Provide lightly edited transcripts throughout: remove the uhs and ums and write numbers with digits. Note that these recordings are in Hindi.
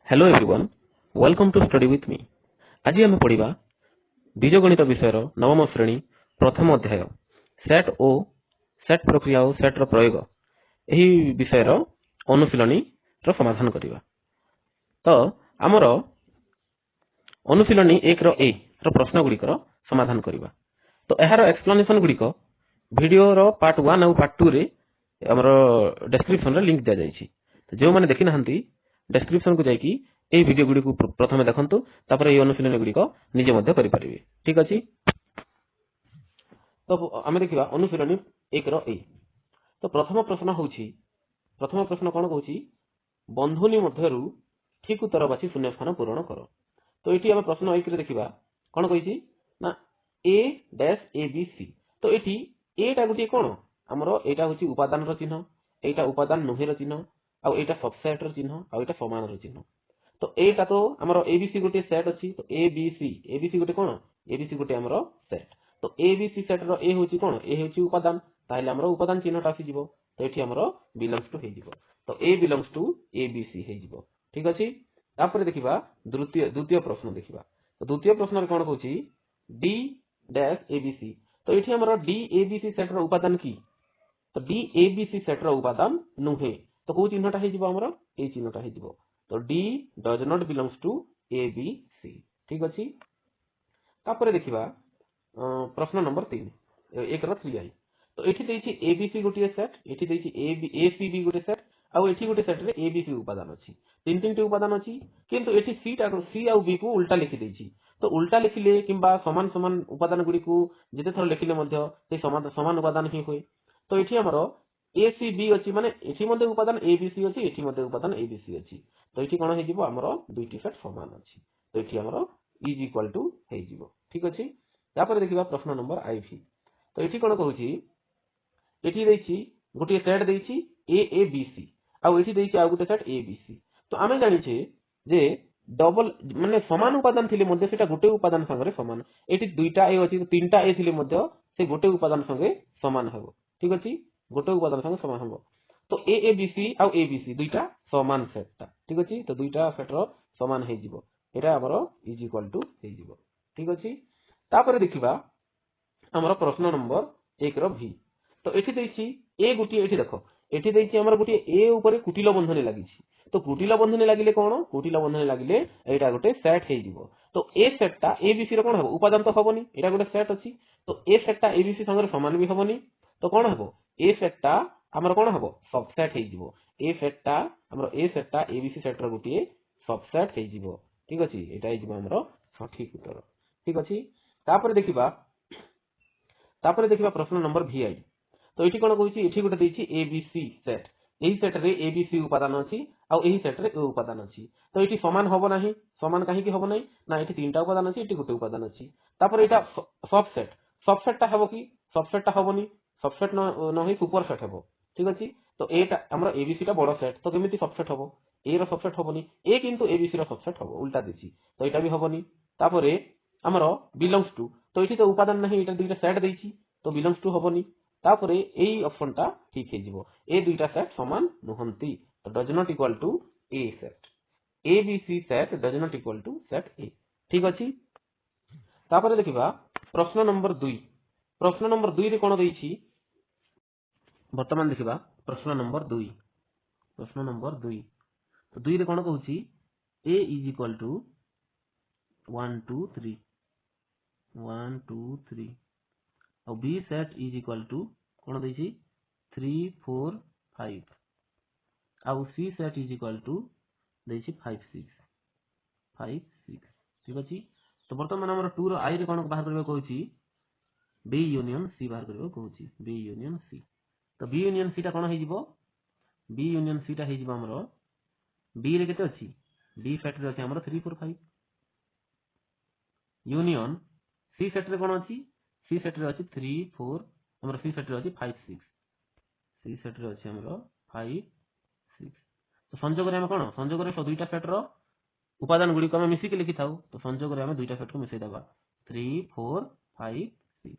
Hello everyone welcome to study with me. आज आम पढ़ा बीजगणित विषय नवम श्रेणी प्रथम अध्याय सेट ओ सेट प्रक्रिया और सेट रो प्रयोग यही विषय अनुशीलनी समाधान करवा। तो आमर अनुशीलनी एक रो ए रो प्रश्न गुड़िक समाधान करवा। तो यार एक्सप्लेनेशन गुड़िक वीडियो रो पार्ट 1 और पार्ट 2 रे आमर डिस्क्रिप्शन रे लिंक दिया जायछि। तो जो माने देखि नाहंती डिस्क्रिप्शन को जाइकी ए वीडियो गुड़ी को प्रथम देखंतु तापर ए अनुशीलन गुड़ी को निजे मध्य करि परिबे। ठीक अछि। तो आमे देखिबा अनुशीलनी एक रो ए। तो प्रथम प्रश्न कोन कहूछि बंधुनी मध्यरु ठीक उत्तर बाछि शून्य स्थान पूरण करो। तो एठी आमे प्रश्न एक रे देखिबा कोन कहिछि ना ए डैश ए बी सी। तो एठी एटा गुटी कोन हमरो एटा होछि उपादान रो चिन्ह, एटा उपादान नुहे रो चिन्ह, आ एटा सबसेट रो चिन्ह, आ एटा समान रो चिन्ह। तो एटा तो हमरो एबीसी गोटे सेट अछि। तो एबीसी गोटे कोन एबीसी गोटे हमरो सेट। तो एबीसी सेट रो ए होछि कोन ए होछि उपादान, ताहेले हमरो उपादान चिन्हटा आसी जिवो। तो एठी हमरो बिलोंग्स टू हे जिवो। तो ए बिलोंग्स टू एबीसी हे जिवो। ठीक अछि। तापर देखिबा द्वितीय प्रश्न देखिबा। तो द्वितीय प्रश्न रे कोन कहूछि डी डैश एबीसी। तो एठी हमरो डी एबीसी सेट रो उपादान की। तो डी एबीसी सेट रो उपादान नुहे। तो को चिन्हटा हे जिवो हमरो ए चिन्हटा हे जिवो। तो D does not belongs to A B C। ठीक अछि। तापर देखिबा प्रश्न नंबर 3 एक रो 3i। तो एठी देछि ABC गोटे सेट, एठी देछि ACB गोटे सेट, आ एठी गोटे सेट रे ABC उपादान अछि। तीन टे उपादान अछि, किंतु एठी C आ B को उल्टा लिखि देछि। तो उल्टा लिखिले किंबा समान समान उपादान गुडी को जेते थर लिखिले मध्य से समान उपादान ही होय। तो एठी हमरो ACB अछि माने एठी मध्ये उपादान ABC अछि, एठी मध्ये उपादान ABC अछि। तो ये कौन हो हमरो दुईटी सेट समान अच्छी। तो ये हमरो इज इक्वल टू हे जिवो। ठीक अछि। तापर देखिबा प्रश्न नंबर IV। तो ये कौन कहूछि एठी देछि गोटे सेट देछि AABC, आ एठी देछि आ गोटे सेट ABC। तो आमे जानि छे जे डबल माने समान उपादान थिले मध्ये सेटा गोटे उपादान संगे समान। एठी दुईटा ए अछि तो तीनटा ए थिले मध्ये से गोटे उपादान संगे समान हेबो। ठीक अछि। गोटे उपादान संगे समान हेबो। तो AABC आ ABC दुईटा समान सेटटा। ठीक अछि। तो दुईटा सेट रो समान हे जिवो। एटा हमरो इज इक्वल टू हे जिवो। ठीक अछि। तापर देखिबा हमरो प्रश्न नंबर 1 रो भी। तो एठी देछि ए गुटी एठी देखो एठी देछि हमरो गुटी ए ऊपर कुटिल बंधनी लागि छि। तो कुटिल बंधनी लागिले कोन कुटिल बंधनी लागिले एटा गोटे सेट हे जिवो। तो ए सेटटा एबीसी रो कोन हबो उपादान तो हबोनी, एटा गोटे सेट अछि। तो ए सेटटा एबीसी संगे समान भी हबोनी। तो कोन हबो ए सेटटा हमरो कोन हबो सबसेट हे जिवो। ए सेटटा एबीसी सेट रो गोटे सबसेट हे जिवो। ठीक अछि। एटा हे जिवो हमरो सठिक उत्तर। ठीक अछि। तापर देखिबा प्रश्न नंबर VI। तो एठी कोन कहूछि एठी गोटे देछि एबीसी सेट। एही सेट रे एबीसी उपादान अछि आ एही सेट रे ए उपादान अछि। तो एठी समान हबो नाही। समान काहे कि हबो नाही ना एठी तीनटा उपादान अछि, एठी गोटे उपादान अछि। तापर एटा सबसेटटा हबो कि सबसेटटा हबोनी। सबसेट न होई सुपर सेट हबो। ठीक अछि। तो एटा हमरो एबीसी टा बड़ सेट। तो केमिति सबसेट हबो ए रो सबसेट हबोनी। ए किंतु एबीसी रो सबसेट हबो उल्टा देछि। तो एटा भी हबोनी। तापर हमरो बिलोंग्स टू। तो एठी तो उपादान नाही, एटा दुईटा सेट देछि। तो बिलोंग्स टू हबोनी। तापर एई ऑप्शन टा ठीक हे जिवो। ए दुईटा सेट समान नहंती। तो does not equal to A set. ABC set does not equal to set A. ठीक अछि। तापर देखिबा प्रश्न नंबर 2। प्रश्न नंबर 2 रे कोन देछि वर्तमान देखिबा प्रश्न नंबर 2। प्रश्न नंबर 2। तो 2 रे कोन कहूछि a इज इक्वल टू 1 2 3 1 2 3 और b set is equal to कोन देछि 3 4 5 और c set is equal to देछि 5 6 5 6। ठीक अछि। तो वर्तमान हमर 2 रो i रे कोन बाहर करबा कहूछि b यूनियन c बाहर करबा कहूछि b यूनियन c। तो b यूनियन c टा कोन हे जिवो b यूनियन c टा हे जिवो हमरो b रे केते अछि b सेट रे अछि हमरो 3 4 5 यूनियन c सेट रे कोन अछि c सेट रे अछि 3 4 हमरो c सेट रे अछि 5 6 c सेट रे अछि हमरो 5 6। तो संयोग रे हम कोन संयोग रे दुईटा सेट रो उपादान गुडी को हम मिसी के लिखि थाउ। तो संयोग रे हम दुईटा सेट को मिसै दबा 3 4 5 6।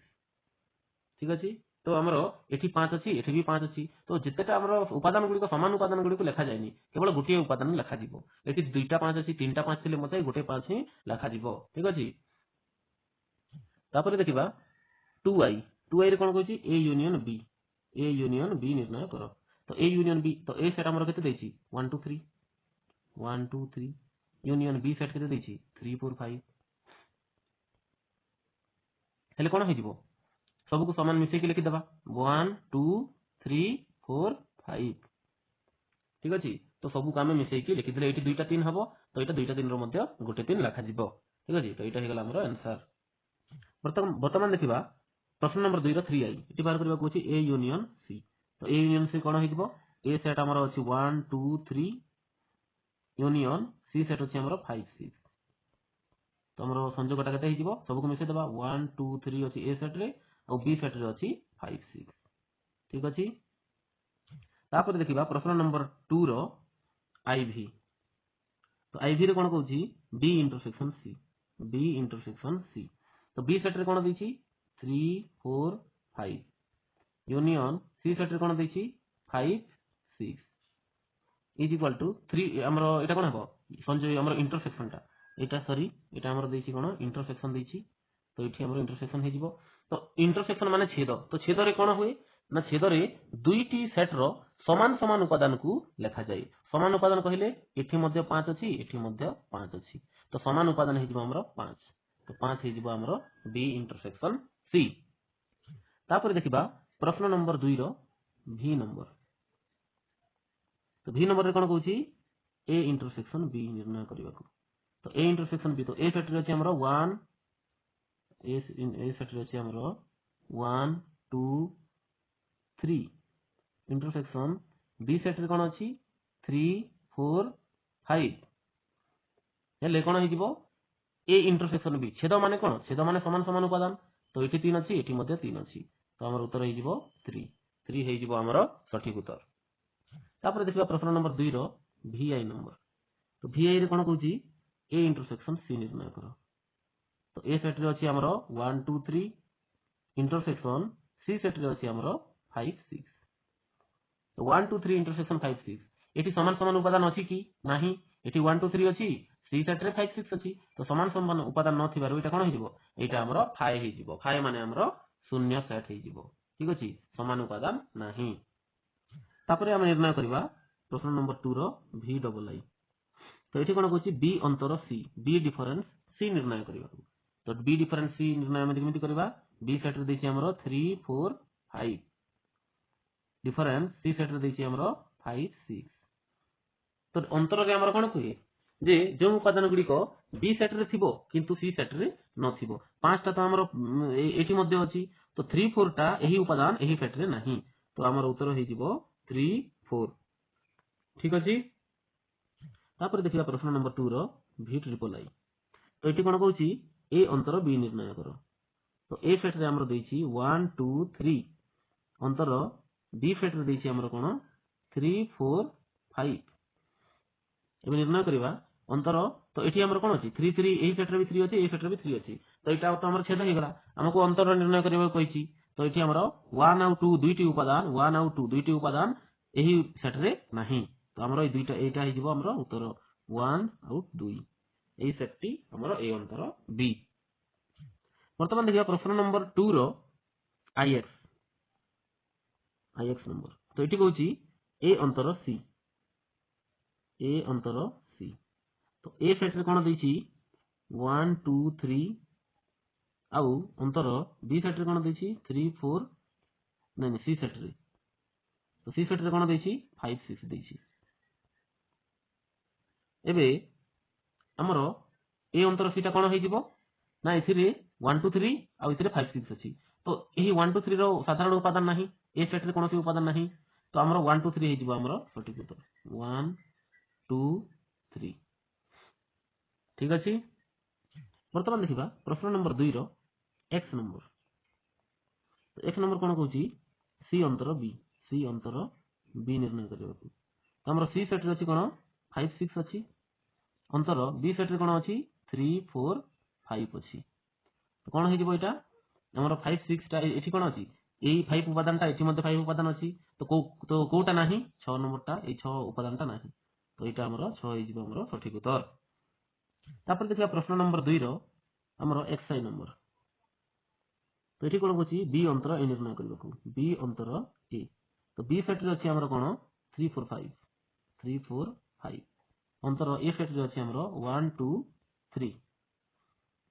ठीक अछि। तो आमर एठी 5 अछि एठी भी 5 अछि तो जेतेटा आमर उपादान गुडी समान उपादान गुडी को लेखा जायनी केवल गोटे उपादान लेखा जीवो एठी दुईटा 5 अछि तीनटा 5 थिले मते गोटे 5 ही लेखा जीवो ठीक अछि तापर देखिबा 2i 2i रे कोन कहछि ए यूनियन बी निर्णय करो तो ए यूनियन बी तो ए सेट आमर केते देछि 1 2 3 1 2 3 यूनियन बी सेट केते देछि 3 4 5 हेले कोन हे जीवो सबको समान मिसे के लिखि दबा 1 2 3 4 5 ठीक अछि तो सबको काम मिसे के लिखि देले एठी दुईटा 3 हबो तो एटा दुईटा 3 रो मध्य गोटे 3 लेखा जीवो ठीक अछि तो एटा हे गेला हमर आंसर वर्तमान देखिबा प्रश्न नंबर 2 रो 3i एठी बार करबा कोछि ए यूनियन सी तो ए यूनियन सी कोन हे जीवो ए सेट हमर अछि 1 2 3 यूनियन सी सेट अछि हमर 5 6 तो हमर संयोगटा केते हे जीवो सबको मिसे दबा 1 2 3 अछि ए सेट रे और बी सेट रे अछि 5 6 ठीक अछि तापर देखिबा प्रश्न नंबर 2 रो आईवी तो आईवी रे कोन कहउची बी इंटरसेक्शन सी तो बी सेट रे कोन दैछि 3 4 5 यूनियन सी सेट रे कोन दैछि 5 6 इज इक्वल टू 3 हमरो एटा कोन हबो संजय हमरो इंटरसेक्शन टा एटा सॉरी एटा हमरो दैछि कोन इंटरसेक्शन दैछि तो एठी हमरो इंटरसेक्शन हे जिवो तो इंटरसेक्शन माने छेद तो छेद रे कोन हुए ना छेद रे दुईटी सेट रो समान समान उपादान को लेखा जाय समान उपादान कहिले एठी मध्ये 5 अछि एठी मध्ये 5 अछि तो समान उपादान हे जिवो हमरो 5 तो 5 हे जिवो हमरो बी इंटरसेक्शन सी तापर देखिबा प्रश्न नंबर 2 रो भी नंबर तो भी नंबर रे कोन कहउची ए इंटरसेक्शन बी निर्णय करबा को तो ए इंटरसेक्शन बी तो ए सेट रे अछि हमरो 1 ए सेट रे अछि हमरो 1 2 3 इंटरसेक्शन बी सेट रे कोन अछि 3 4 5 हेले कोन हे जिवो ए इंटरसेक्शन बी छेद माने कोन छेद माने समान समान उपादान तो एठी 3 अछि एठी मध्ये 3 अछि तो हमर उत्तर हे जिवो 3 3 हे जिवो हमर सठिक उत्तर तापर देखिबा प्रश्न नंबर 2 रो VI नंबर तो VI रे कोन कहउची ए इंटरसेक्शन सी निर्णय करो तो ए सेट रे अछि हमरो 1 2 3 इंटरसेक्शन सी सेट रे अछि हमरो 5 6 तो 1 2 3 इंटरसेक्शन 5 6 एठी समान समान उपादान अछि कि नाही एठी 1 2 3 अछि सी सेट रे 5 6 अछि तो समान समान उपादान न थिबारो एटा कोन हे जिवो एटा हमरो 5 हे जिवो 5 माने हमरो शून्य सेट हे जिवो ठीक अछि समान उपादान नाही तापरे हम निर्णय करबा प्रश्न नंबर 2 रो भी डबल आई तो एठी कोन कहउची बी अंतर सी बी डिफरेंस सी निर्णय करबा तो बी डिफरेंस सी निर्णय हम केमिति करबा बी सेट रे दैछि हमरो 3 4 5 डिफरेंस सी सेट रे दैछि हमरो 5 6 तो अंतर रे हमरो कोन कहिए जे जो उपादान गुडी को बी सेट रे थिबो किंतु सी सेट रे न थिबो पांचटा तो हमरो एठी मध्ये अछि तो 3 4 टा एही उपादान एही सेट रे नाही तो हमरो उत्तर हे जिवो 3 4 ठीक अछि तापर देखिबा प्रश्न नंबर 2 रो भी ट्रिपल आई तो एठी कोन कहउची ए अंतर बी निर्णय करो तो ए सेट रे हमरो दैछि 1 2 3 अंतर बी सेट रे दैछि हमरो कोन 3 4 5 एबे निर्णय करबा अंतर तो एठी हमर कोन अछि 3 3 एही सेट रे भी 3 अछि एही सेट रे भी 3 अछि तो एटा तो हमर छेद हे गेला हमको अंतर निर्णय करबा कहिछि तो एठी हमर 1 और 2 दुईटी उपादान 1 और 2 दुईटी उपादान एही सेट रे नाही तो हमर ए दुईटा एटा हे जिवो हमर उत्तर 1 और 2 एही सेट टी हमर ए अंतर बी वर्तमान देखिबा प्रश्न नंबर 2 रो आईएक्स नंबर तो एठी कहउची ए अंतर सी तो ए सेट रे कोन दैछि 1 2 3 आउ अंतर बी सेट रे कोन दैछि 3 4 नै सी सेट रे तो सी सेट रे कोन दैछि 5 6 दैछि एबे हमरो ए अंतर सीटा कोन हे जिवो ना एथिरे 1 2 3 आउ एथिरे 5 6 अछि तो एही 1 2 3 रो साधारण उपादान नाही ए सेट रे कोनोसी उपादान नाही तो हमरो 1 2 3 हे जिवो हमरो सठिक उत्तर 1 2 3 ठीक अछि वर्तमान देखिबा प्रश्न नंबर 2 रो एक्स नंबर तो एक्स नंबर कोन कहउची सी अंतर बी निर्णय करबा तो हमरो सी सेट रे अछि कोन 5 6 अछि अंतर बी सेट रे कोन अछि 3 4 5 अछि तो कोन हे जिवो एटा हमरो 5 6 टा एठी कोन अछि এই 5 উপাদানটা এটি মধ্যে 5 উপাদান আছে তো কোটা ନାହିଁ 6 নম্বরটা এই 6 উপাদানটা ନାହିଁ তো এটা ଆମର 6 ହେଇଯିବ ଆମର ସଠିକ ଉତ୍ତର। ତାପରେ ଦେଖିବା ପ୍ରଶ୍ନ ନମ୍ବର 2 ର ଆମର xi ନମ୍ବର। ତ ଏଠି କଣ କହୁଛି b ଅନ୍ତର a ନିର୍ଣ୍ଣୟ କରିବାକୁ b ଅନ୍ତର a ତ b ସେଟ ରେ ଅଛି ଆମର କଣ 3 4 5 3 4 5 ଅନ୍ତର a ସେଟ ରେ ଅଛି ଆମର 1 2 3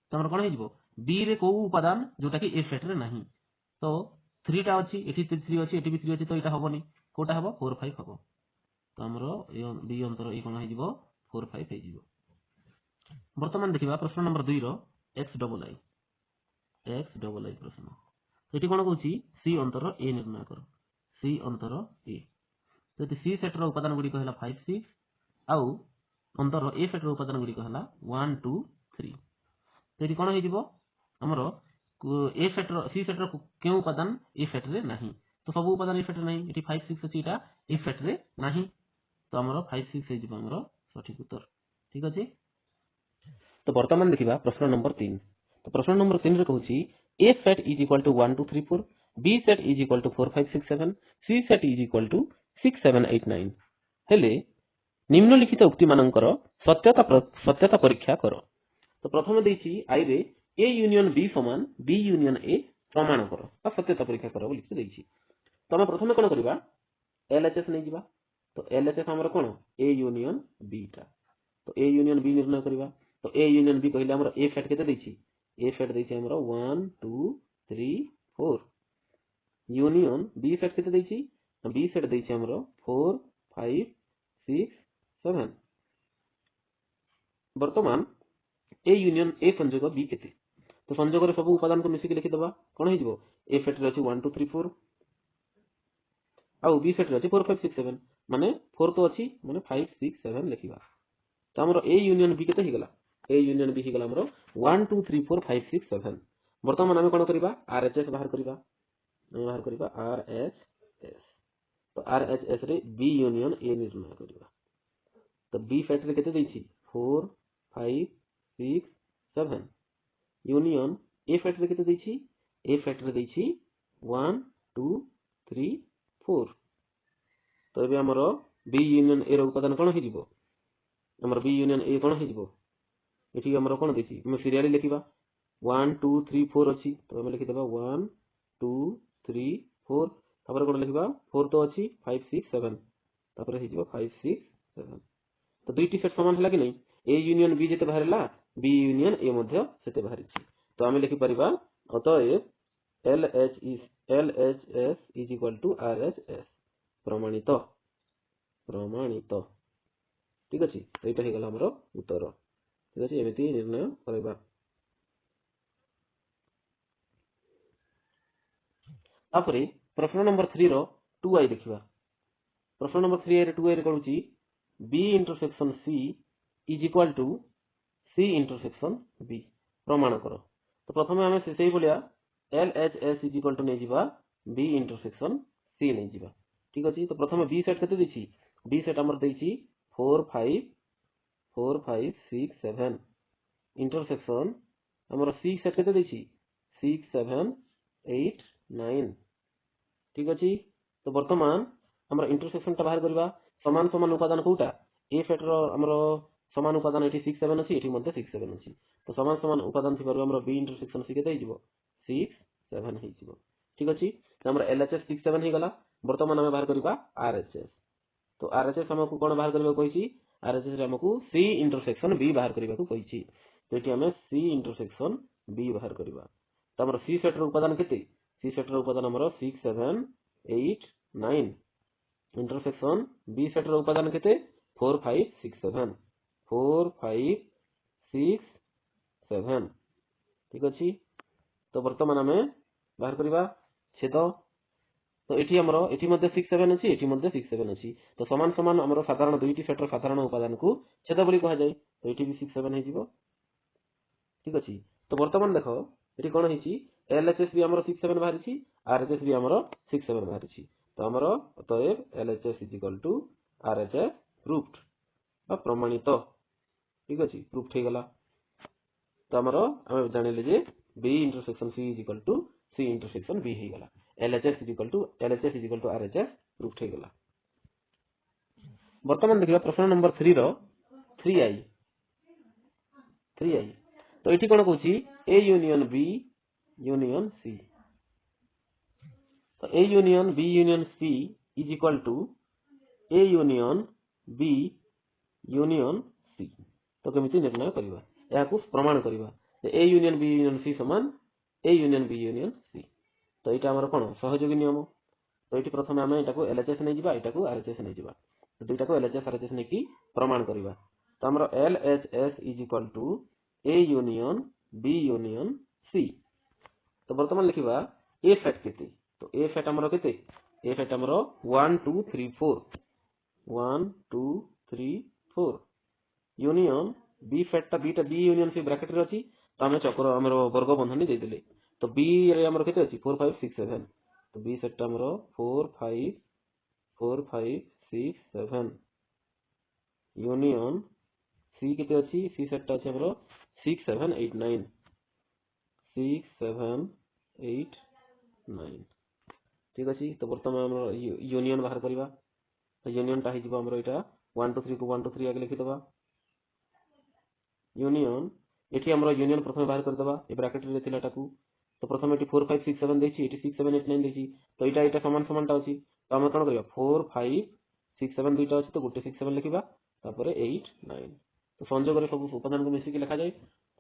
ତ ଆମର କଣ ହେଇଯିବ b ରେ କୋଉ ଉପାଦାନ ଯୋଉଟା କି a ସେଟ ରେ ନାହିଁ ତ 3 ଟା ଅଛି ଏଠି 3 ଅଛି ଏଠି ବି 3 ଅଛି ତ ଏଇଟା ହବନି କୋଉଟା ହବ 4 5 ହବ ତ ଆମର b ଅନ୍ତର a କଣ ହେଇଯିବ 4 5 ହେଇଯିବ। ବର୍ତ୍ତମାନ ଦେଖିବା ପ୍ରଶ୍ନ ନମ୍ବର 2 ର x ଡବଲ i ପ୍ରଶ୍ନ। ଏଠି କଣ କହୁଛି c ଅନ୍ତର a ନିର୍ଣ୍ଣୟ କର c ଅନ୍ତର a ଯଦି c ସେଟ ର ଉପାଦାନ ଗୁଡ଼ିକ ହେଲା 5 6 ଆଉ ଅନ୍ତର a ସେଟ ର ଉପାଦାନ ଗୁଡ଼ିକ ହେଲା 1 2 3 ତ ଏଠି କଣ ହେଇଯିବ ଆମର a ସେଟ ର c ସେଟ ର କେଉଁ ଉପାଦାନ a ସେଟ ରେ ନାହିଁ ତ ସବୁ ଉପାଦାନ a ସେଟ ରେ ନାହିଁ ଏଠି 5 6 ଅଛି ଏଟା a ସେଟ ରେ ନାହିଁ ତ ଆମର 5 6 ହେଇଯିବ ଆମର ସଠିକ ଉତ୍ତର। ଠିକ ଅଛି ତ ବର୍ତ୍ତମାନ ଦେଖିବା ପ୍ରଶ୍ନ ନମ୍ବର 3। ତ ପ୍ରଶ୍ନ ନମ୍ବର 3 ରେ କହୁଛି a set is equal to 1 2 3 4 b set is equal to 4 5 6 7 c set is equal to 6 7 8 9 ହେଲେ ନିମ୍ନଲିଖିତ ଉକ୍ତି ମାନଙ୍କର ସତ୍ୟତା ପରୀକ୍ଷା କର। ତ ପ୍ରଥମେ ଦେଇଛି i ରେ a ୟୁନିୟନ b ସମାନ b ୟୁନିୟନ a ପ୍ରମାଣ କର ବା ସତ୍ୟତା ପରୀକ୍ଷା କର ବୋଲି ଦେଇଛି। ତ ଆମେ ପ୍ରଥମେ କଣ କରିବା LHS ନେଇଯିବା ତ LHS ଆମର କଣ a ୟୁନିୟନ b ଟା ତ a ୟୁନିୟନ b ନିର୍ଣ୍ଣୟ କରିବା ତ a ୟୁନିୟନ b କହିଲେ ଆମର a ସେଟ କେତେ ଦେଇଛି a ସେଟ ଦେଇଛି ଆମର 1 2 3 4 ୟୁନିୟନ b ସେଟ କେତେ ଦେଇଛି b ସେଟ ଦେଇଛି ଆମର 4 5 6 7। ବର୍ତ୍ତମାନ a ୟୁନିୟନ a ସଂଯୋଗ b କେତେ ତ ସଂଯୋଗରେ ସବୁ ଉପାଦାନକୁ ମିଶିକି ଲେଖିଦବା କଣ ହେଇଯିବ a ସେଟ ରେ ଅଛି 1 2 3 4 ଆଉ b ସେଟ ରେ ଅଛି 4 5 6 7 ମାନେ 4 ତ ଅଛି ମାନେ 5 6 7 ଲେଖିବା ତ ଆମର a ୟୁନିୟନ b କେତେ ହେଇଗଲା a ୟୁନିୟନ b ହେଇଗଲା ଆମର 1 2 3 4 5 6 7। ବର୍ତ୍ତମାନ ଆମେ କଣ କରିବା RHS ବାହାର କରିବା RHS ତ RHS ରେ b ୟୁନିୟନ a ନିର୍ଣ୍ଣୟ କରିବା ତ b ସେଟ ରେ କେତେ ଦେଇଛି 4 5 6 7 ୟୁନିୟନ a ସେଟ ରେ କେତେ ଦେଇଛି a ସେଟ ରେ ଦେଇଛି 1 2 3 4 ତ ଏବେ ଆମର b ୟୁନିୟନ a ର ଉପାଦାନ କଣ ହେଇଯିବ ଆମର b ୟୁନିୟନ a କଣ ହେଇଯିବ ଏଠି ଆମର କଣ ଦେଇଛି ଆମେ ସିରିଆଲି ଲେଖିବା 1 2 3 4 ଅଛି ତ ଆମେ ଲେଖିଦେବା 1 2 3 4 ତାପରେ କଣ ଲେଖିବା 4 ତ ଅଛି 5 6 7 ତାପରେ ହେଇଯିବ 5 6 7 ତ ଦୁଇଟି ସେଟ ସମାନ ହେଲା କି ନାହିଁ a ୟୁନିୟନ b ଯେତେ ବାହାରିଲା b ୟୁନିୟନ a ମଧ୍ୟ ସେତେ ବାହାରିଛି ତ ଆମେ ଲେଖିପାରିବା ଅତଏବ LHS is equal to RHS ପ୍ରମାଣିତ ଠିକ ଅଛି ଏଇଟା ହେଇଗଲା ଆମର ଉତ୍ତର। ଠିକ ଅଛି ଏମିତି ନିର୍ଣ୍ଣୟ କରିବା। ତାପରେ ପ୍ରଶ୍ନ ନମ୍ବର 3 ର 2i ଦେଖିବା ପ୍ରଶ୍ନ ନମ୍ବର 3i ରେ 2i ରେ କହୁଛି b intersection c is equal to c intersection b ପ୍ରମାଣ କର। ତ ପ୍ରଥମେ ଆମେ ସେଇ ଭଳିଆ LHS is equal to ନେଇଯିବା b intersection c ନେଇଯିବା ଠିକ ଅଛି। ତ ପ୍ରଥମେ b ସେଟ କେତେ ଦେଇଛି b ସେଟ ଆମର ଦେଇଛି 4 5 6 7 intersection ଆମର c ସେଟ କେତେ ଦେଇଛି 6 7 8 9 ଠିକ ଅଛି। ତ ବର୍ତ୍ତମାନ ଆମର ଇଣ୍ଟରସେକ୍ସନ ଟା ବାହାର କରିବା ସମାନ ସମାନ ଉପାଦାନ କୋଉଟା a ସେଟ ର ଆମର ସମାନ ଉପାଦାନ ଏଠି 6 7 ଅଛି ଏଠି ମଧ୍ୟ 6 7 ଅଛି ତ ସମାନ ସମାନ ଉପାଦାନ ଥିବାରୁ ଆମର b ଇଣ୍ଟରସେକ୍ସନ c କେତେ ହେଇଯିବ 6 7 ହେଇଯିବ ଠିକ ଅଛି। ତ ଆମର LHS 6 7 ହେଇଗଲା। ବର୍ତ୍ତମାନ ଆମେ ବାହାର କରିବା RHS ତ RHS ଆମକୁ କଣ ବାହାର କରିବାକୁ କହିଛି RHS ରେ ଆମକୁ c ଇଣ୍ଟରସେକ୍ସନ b ବାହାର କରିବାକୁ କହିଛି ତ ଏଠି ଆମେ c ଇଣ୍ଟରସେକ୍ସନ b ବାହାର କରିବା ତ ଆମର c ସେଟ ର ଉପାଦାନ କେତେ c ସେଟ ର ଉପାଦାନ ଆମର 6 7 8 9 इंटरसेक्शन b सेट ର ଉପାଦାନ କେତେ 4 5 6 7 4 5 6 7 ଠିକ ଅଛି। ତ ବର୍ତ୍ତମାନ ଆମେ ବାହାର କରିବା ଛେଦ ତ ଏଠି ଆମର ଏଠି ମଧ୍ୟ 6 7 ଅଛି ଏଠି ମଧ୍ୟ 6 7 ଅଛି ତ ସମାନ ସମାନ ଆମର ସାଧାରଣ ଦୁଇଟି ସେଟର ସାଧାରଣ ଉପାଦାନକୁ ଛେଦ ବୋଲି କୁହାଯାଏ ତ ଏଠି ବି 6 7 ହେଇଯିବ ଠିକ ଅଛି। ତ ବର୍ତ୍ତମାନ ଦେଖ ଏଠି କଣ ହେଇଛି LHS ବି ଆମର 6 7 ବାହାରିଛି RHS ବି ଆମର 6 7 ବାହାରିଛି ତ ଆମର ଅତଏବ LHS is equal to RHS proved ବା ପ୍ରମାଣିତ ଠିକ ଅଛି ପ୍ରୁଫ ହେଇଗଲା। ତ ଆମର ଆମେ ଜାଣିଲେ ଯେ B intersection C is equal to C intersection B ହେଇଗଲା। LHS is equal to RHS proof हो गला। वर्तमान देखिबा प्रश्न नंबर 3 रो 3i तो एठी कोन कहूची A union B union C तो A union B union C is equal to A union B union C तो केमिति निर्णय करबा या को प्रमाण करबा A union B union C समान A union B union C तो एटा हमर कोन सहयोगी नियम तो एठी प्रथम हम एटा को LHS नै जिबा एटा को RHS नै जिबा तो दुईटा को LHS RHS नै की प्रमाण करबा तो हमर LHS is equal to A union B union C तो वर्तमान लिखिबा A फैक्ट केते तो A फैक्ट हमर केते A फैक्ट हमर 1 2 3 4 1 2 3 4 यूनियन B फैक्ट ता beta B union C bracket रे अछि तो हम चक्र हमर वर्ग बंधनी दे देले तो B रे हमर केते अछि 4 5 6 7 तो B सेट हमर 4 5 6 7 यूनियन C केते अछि C सेट अछि हमर 6 7 8 9 6 7 8 9 ठीक अछि तो वर्तमान हमर यूनियन बाहर करबा तो यूनियन ता हि जिवो हमर एटा 1 2 3 को 1 2 3 आगे लिखि दबा यूनियन एठी हमर यूनियन प्रथम बाहर कर दबा ए ब्रैकेट रे थिला टाकू तो प्रथम एठी 4 5 6 7 देछि एठी 6 7 8 9 देछि तो एटा समान समान ता अछि तो हम कोन करबा 4 5 6 7 दुईटा अछि तो गुटे 6 7 लिखिबा तापर 8 9 तो संयोग रे सब उपादान को मिसी के लिखा जाय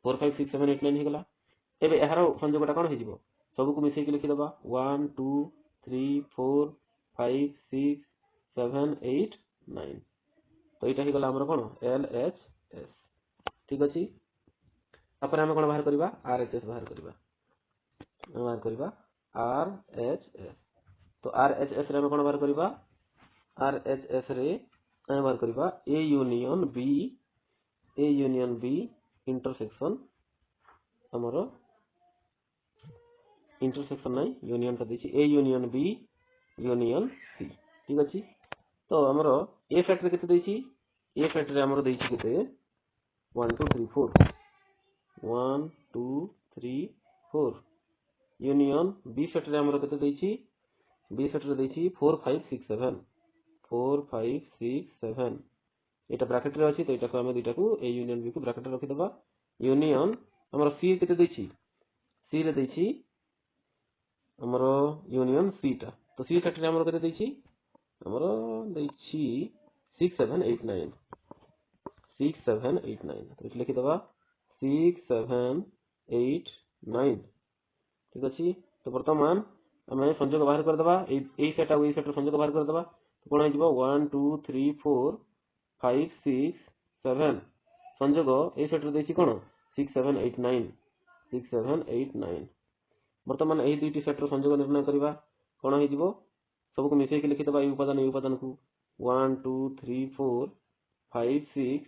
4 5 6 7 8 9 हे गला एबे एहार संयोगटा कोन हे जिवो सब को मिसी के लिखि दबा 1 2 3 4 5 6 7 8 9 तो एटा हे गला हमर कोन LHS ठीक अछि तापर हम कोन बाहर करबा RHS बाहर करबा RHS तो RHS रे हम कोन बाहर करबा RHS रे हम बाहर करबा A यूनियन B इंटरसेक्शन हमरो इंटरसेक्शन नै यूनियन का देछि A union B union C ठीक अछि तो हमरो A फैक्टर केते देछि A फैक्टर हमरो देछि केते 1 2 3 4 1 2 3 4 यूनियन B फैक्टर हमरो केते देछि B फैक्टर देछि 4 5 6 7 4 5 6 7 एटा ब्रैकेट रे अछि तो एटा को हम दुईटा को A यूनियन B को ब्रैकेट रे रखि दबा यूनियन हमरो C केते देछि C रे देछि हमरो यूनियन C टा तो C फैक्टर हमरो केते देछि हमरो देछि 6 7 8 9 6 7 8 9 तो इट लिखि दबा 6 7 8 9 ठीक अछि तो वर्तमान हमें संयोग बाहर कर दबा ए सेट आ ए सेट संयोग बाहर कर दबा तो कोन हिजबो 1 2 3 4 5 6 7 संयोग ए सेट रे देछि कोन 6 7 8 9 6 7 8 9 वर्तमान एही दुईटी सेट रो संयोग निर्णय करबा कोन हिजबो सब को मिसै के लिखि दबा ए उपादान को 1 2 3 4 5 6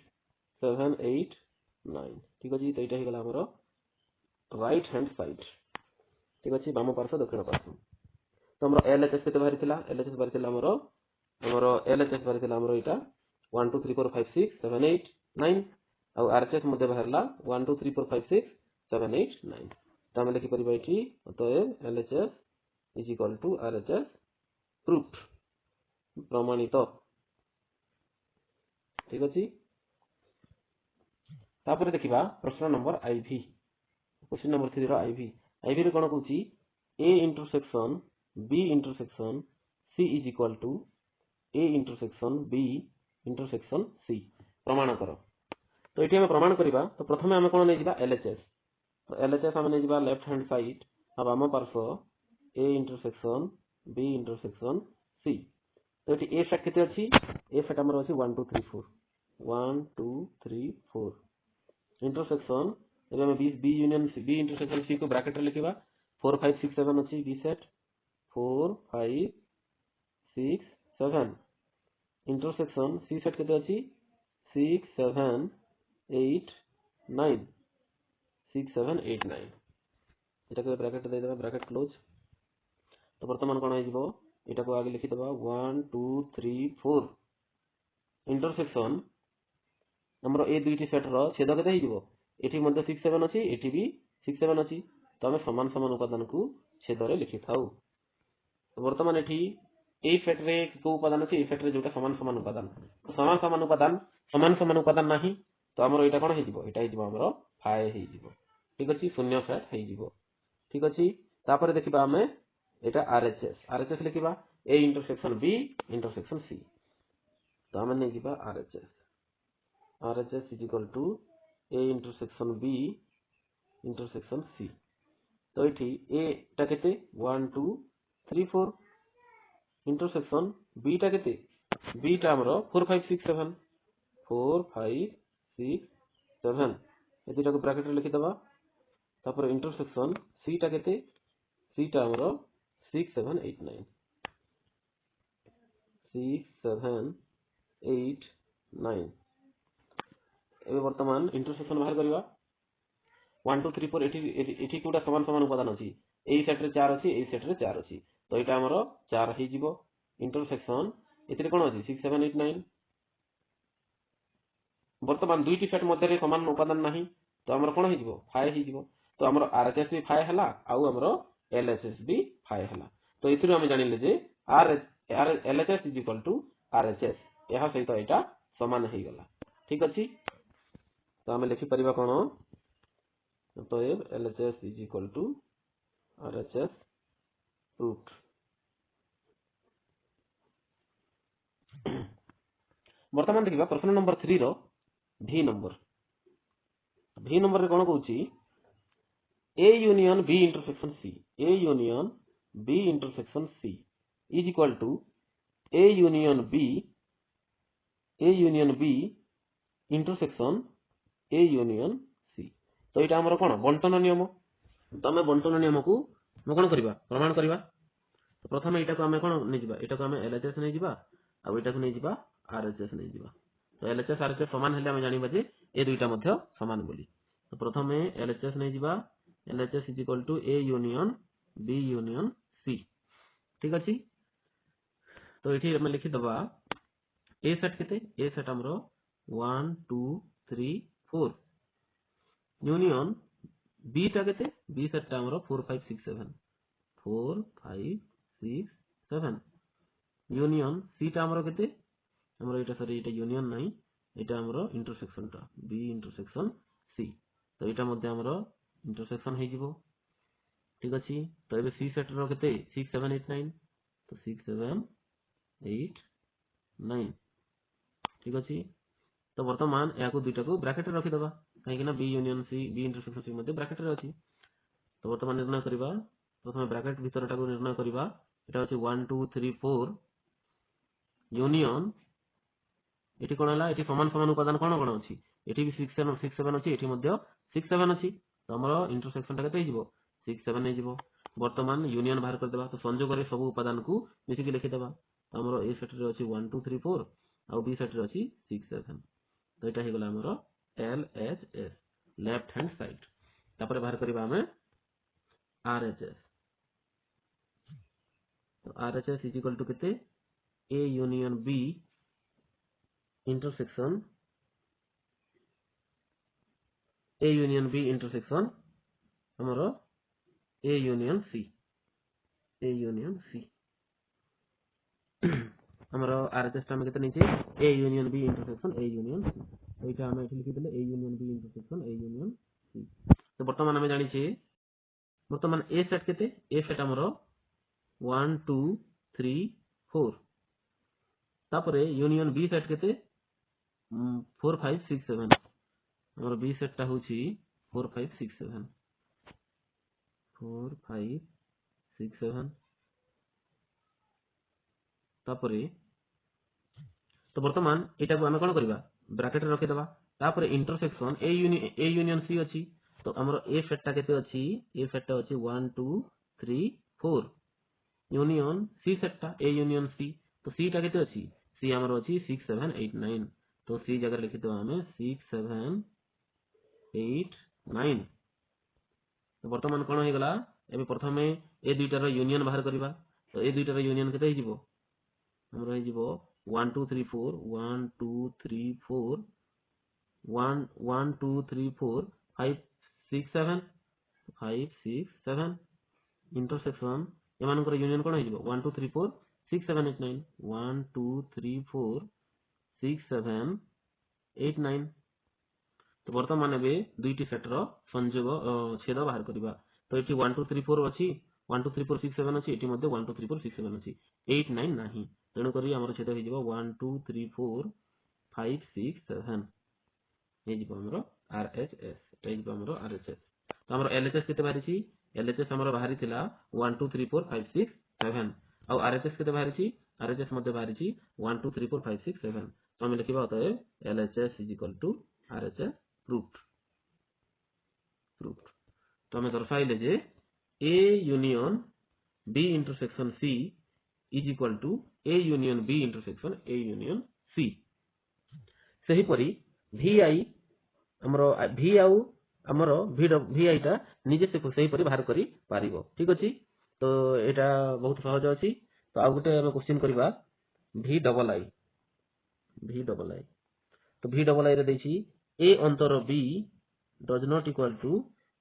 7 8 9 ठीक अछि तो एटा हे गला हमरो राइट हैंड साइड ठीक अछि बाम पार्श्व दक्षिण पार्श्व तो हमरो LHS केते बाहर थिला LHS बाहर थिला हमरो LHS बाहर थिला हमरो एटा 1 2 3 4 5 6 7 8 9 और RHS मध्ये बाहरला 1 2 3 4 5 6 7 8 9 तो हम लिखि परिबा एठी तो LHS is equal to RHS proof प्रमाणित ठीक अछि तापर देखिबा प्रश्न नंबर IV क्वेश्चन नंबर 3 रो IV रे कोन कहूची A intersection B intersection C is equal to A intersection B intersection C प्रमाण करो तो एठी हम प्रमाण करिबा तो प्रथमे हम कोन नै जिबा LHS तो LHS हम नै जिबा लेफ्ट हैंड साइड अब बाम पार्श्व A intersection B intersection C तो एठी A फैक्ट केते अछि A फैक्ट हमर अछि 1 2 3 4 1 2 3 4 इंटरसेक्शन एबे हम B union B intersection C को ब्रैकेट रे लिखिबा 4 5 6 7 अछि B set 4 5 6 7 intersection C set केते अछि 6 7 8 9 6 7 8 9 एटा को ब्रैकेट दे देबा ब्रैकेट क्लोज तो वर्तमान कोन हिजबो एटा को आगे लिखि दबा 1 2 3 4 इंटरसेक्शन हमरो ए दुईटी सेट रो छेद केते हिजबो एठी मध्ये 6 7 अछि एठी भी 6 7 अछि तो हम समान समान उपादान को छेद रे लिखि थाउ तो बर्तमान एठी ए सेट रे को उपादान अछि ए सेट रे जोटा समान समान उपादान तो समान समान उपादान नाही तो हमर एटा कोन हे जिवो एटा हे जिवो हमर फाय हे जिवो ठीक अछि शून्य सेट हे जिवो ठीक अछि तापर देखिबा हमें एटा आरएचएस लिखिबा A intersection B intersection C तो हमें नै जिबा RHS is equal to A intersection B intersection C तो एठी ए टा केते 1 2 3 4 इंटरसेक्शन बी टा केते बी टा हमरो 4 5 6 7 4 5 6 7 ए दुटा को ब्रैकेट रे लिखि दबा तापर इंटरसेक्शन सी टा केते सी टा हमरो 6 7 8 9 6 7 8 9 एबे वर्तमान इंटरसेक्शन बाहर करबा 1 2 3 4 एठी कोडा समान समान उपादान अछि एई सेट रे 4 अछि एई सेट रे 4 अछि तो एटा हमरो 4 हे जिवो इंटरसेक्शन एथिरे कोन अछि 6 7 8 9 वर्तमान दुईटी सेट मध्य रे समान उपादान नाही तो हमरो कोन हे जिवो 5 हे जिवो तो हमरो आरएचएस भी 5 हला आउ हमरो एलएचएस भी 5 हला तो एथिरे हम जानिले जे आर LHS is equal to RHS यहा सहित एटा समान हे गला ठीक अछि तो हम लिखि परिबा कोन तो LHS is equal to RHS root वर्तमान देखिबा प्रश्न नंबर 3 रो V नंबर रे कोन कहूची A union B intersection C A union B intersection C is equal to A union B intersection A union C तो एटा हमर कोन बंटन नियम तो हमें बंटन नियम को हम कोन करबा प्रमाण करबा तो प्रथम एटा को हमें कोन नै जिबा एटा को हमें LHS नै जिबा आ एटा को नै जिबा RHS नै जिबा तो LHS RHS समान हेले हम जानिबा जे ए दुईटा मध्य समान बोली तो प्रथम LHS नै जिबा LHS is equal to A union B union C ठीक अछि तो एठी हम लिखि दबा ए सेट केते ए सेट हमरो 1 2 3 4 यूनियन बी टा केते बी सेट टा हमरो 4 5 6 7 4 5 6 7 यूनियन सी टा हमरो केते हमरो एटा सॉरी एटा यूनियन नहीं एटा हमरो इंटरसेक्शन टा बी इंटरसेक्शन सी तो एटा मध्ये हमरो इंटरसेक्शन हे जिवो ठीक अछि तो एबे सी सेट रो केते 6 7 8 9 तो 6 7 8 9 ठीक अछि तो वर्तमान या को दुटा को ब्रैकेट रे रखि दबा काहे कि ना B union C B intersection C मध्ये ब्रैकेट रे अछि तो वर्तमान निर्णय करबा प्रथम ब्रैकेट भीतर टा को निर्णय करबा एटा अछि 1 2 3 4 यूनियन एठी कोन हला एठी समान समान उपादान कोन कोन अछि एठी भी 6 7 अछि एठी मध्ये 6 7 अछि तो हमरो इंटरसेक्शन टा केते हिजबो 6 7 नै जिवो वर्तमान यूनियन बाहर कर देबा तो संयोग रे सब उपादान को मिसि के लिखि देबा तो हमरो ए सेट रे अछि 1 2 3 4 आ बी सेट रे अछि 6 7 तो एटा हे गला हमरो LHS लेफ्ट हैंड साइड तापर बाहर करबा हमें RHS तो RHS इज इक्वल टू केते A यूनियन B इंटरसेक्शन हमरो A यूनियन C हमरो RHS टा में केते नीचे A union B intersection A union C तो एटा हम एठी लिखि देले A union B intersection A union C तो वर्तमान हम जानि छी वर्तमान A सेट केते A सेट हमरो 1 2 3 4 तापर यूनियन B सेट केते 4 5 6 7 हमरो B सेट टा होची 4 5 6 7 4 5 6 7 तापर तो वर्तमान एटा को हम कोन करबा ब्रैकेट रे रखि दबा तापर इंटरसेक्शन A यूनियन C अछि तो हमरो A सेट टा केते अछि A सेट टा अछि 1 2 3 4 यूनियन C सेट टा A यूनियन C तो C टा केते अछि C हमरो अछि 6 7 8 9 तो C जगह लिखि दबा हमें 6 7 8 9 तो वर्तमान कोन हे गला एबे प्रथमे ए दुईटा रो यूनियन बाहर करबा तो ए दुईटा रो यूनियन केते हे जिवो हमरो हे जिवो 1 2 3 4 1 2 3 4 1 2 3 4 5 6 7 5 6 7 इंटरसेक्शन एमानकर यूनियन कोन हो 1 2 3 4 6 7 8 9 1 2 3 4 6 7 8 9 तो वर्तमान एबे दुईटी सेट रो संयोग छेद बाहर करबा तो एठी 1 2 3 4 अछि 1 2 3 4 6 7 अछि एठी मध्ये 1 2 3 4 6 7 अछि 8 9 नाही तेणु करी हमर छेद हो जिवो 1 2 3 4 5 6 7 हे जिवो हमरो RHS हे जिवो हमरो RHS तो हमरो LHS केते बाहरी छि LHS हमरो बाहरी थिला 1 2 3 4 5 6 7 और RHS केते बाहरी छि RHS मध्ये बाहरी छि 1 2 3 4 5 6 7 तो हम लिखिबा होता है LHS RHS प्रूफ तो हमें दर्शाइले जे A union B intersection C is equal to A union B intersection A union C सही परी VI हमरो V आउ हमरो VI टा निजे से सही परी बाहर करी पारिबो ठीक अछि तो एटा बहुत सहज अछि तो आ गुटे हम क्वेश्चन करबा VII तो VII रे दैछि A अंतर B does not equal to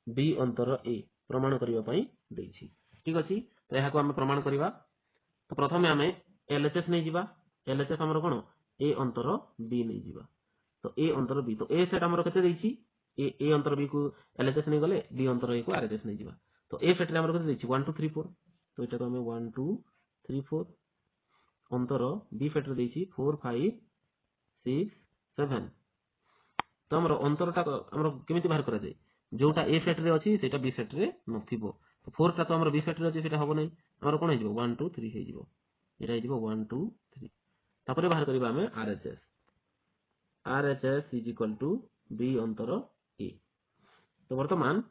B अंतर A प्रमाण करिवा पई दैछि ठीक अछि तो एहा को हम प्रमाण करिवा तो प्रथमे हमें LHS नै जिबा LHS हमर कोन A अंतर B नै जिबा तो A अंतर B तो A सेट हमर कते दैछि A अंतर B को LHS नै गले B अंतर A को RHS नै जिबा तो A सेट रे हमर कते दैछि 1 2 3 4 तो एटा को हमें 1 2 3 4 अंतर B सेट रे दैछि 4 5 6 7 तो हमर अंतरटा हमर केमिति बाहर करा जाय जोटा A सेट रे अछि सेटा B सेट रे नथिबो तो 4 टा तो हमर B सेट रे अछि सेटा हबो नै हमर कोन हे जिवो 1 2 3 हे जिवो एटा हे जिवो 1 2 3 तापरे बाहर करबा हमें RHS is equal to B अंतर A तो वर्तमान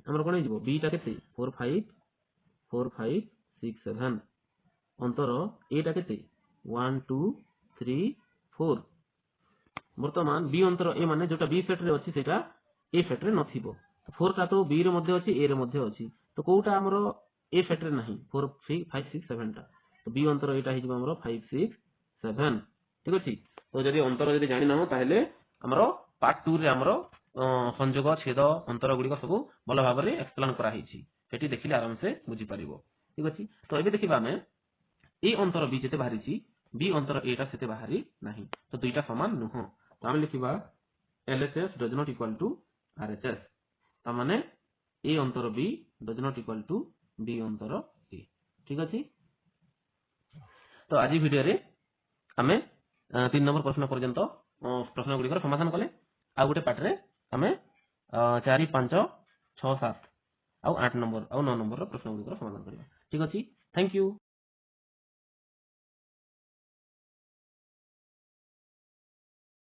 हमर कोन हे जिवो B टा केते 4 5 6 7 अंतर A टा केते 1 2 3 4 वर्तमान B अंतर A माने जोटा B सेट रे अछि सेटा A सेट रे नथिबो तो 4 टा तो B रे मध्ये अछि A रे मध्ये अछि तो कोउटा हमरो A सेट रे नाही 4 5 6 7 टा तो B अंतर एटा हि जिवो हमरो 5 6 7 ठीक अछि तो जदि अंतर जदि जानि नाहो ताहेले हमरो पार्ट 2 रे हमरो संयोग छेद अंतर गुडी को सब भलो भाबरे एक्सप्लेन करा हिछि सेठी देखिले आराम से बुझी परिबो ठीक अछि तो एबे देखिबा हमें A अंतर B जेते बाहरी छि B अंतर A टा सेते बाहरी नाही तो दुईटा समान नुह तो हम लिखिबा LHS does not equal to RHS ता माने A अंतर B does not equal to B अंतर A ठीक अछि तो आज वीडियो रे हमें 3 नंबर प्रश्न पर्यंत प्रश्न गुडी को समाधान कले आ गुटे पार्ट रे हमें 4 5 6 7 आ 8 नंबर आ 9 नंबर रो प्रश्न गुडी को समाधान करिबा ठीक अछि थैंक यू।